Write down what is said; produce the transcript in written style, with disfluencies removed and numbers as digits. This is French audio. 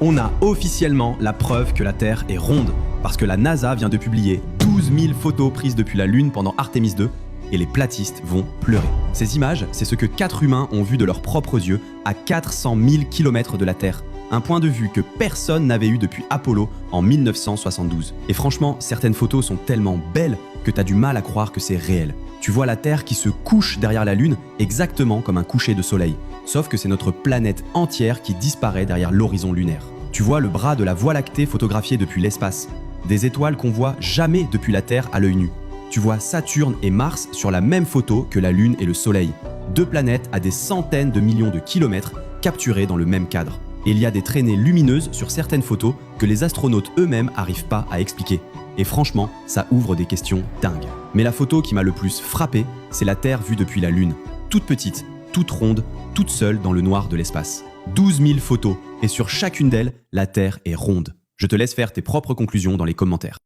On a officiellement la preuve que la Terre est ronde, parce que la NASA vient de publier 12 000 photos prises depuis la Lune pendant Artemis 2, et les platistes vont pleurer. Ces images, c'est ce que 4 humains ont vu de leurs propres yeux à 400 000 km de la Terre. Un point de vue que personne n'avait eu depuis Apollo en 1972. Et franchement, certaines photos sont tellement belles que t'as du mal à croire que c'est réel. Tu vois la Terre qui se couche derrière la Lune exactement comme un coucher de soleil. Sauf que c'est notre planète entière qui disparaît derrière l'horizon lunaire. Tu vois le bras de la Voie lactée photographié depuis l'espace. Des étoiles qu'on voit jamais depuis la Terre à l'œil nu. Tu vois Saturne et Mars sur la même photo que la Lune et le Soleil. 2 planètes à des centaines de millions de kilomètres capturées dans le même cadre. Et il y a des traînées lumineuses sur certaines photos que les astronautes eux-mêmes n'arrivent pas à expliquer. Et franchement, ça ouvre des questions dingues. Mais la photo qui m'a le plus frappé, c'est la Terre vue depuis la Lune. Toute petite, toute ronde, toute seule dans le noir de l'espace. 12 000 photos, et sur chacune d'elles, la Terre est ronde. Je te laisse faire tes propres conclusions dans les commentaires.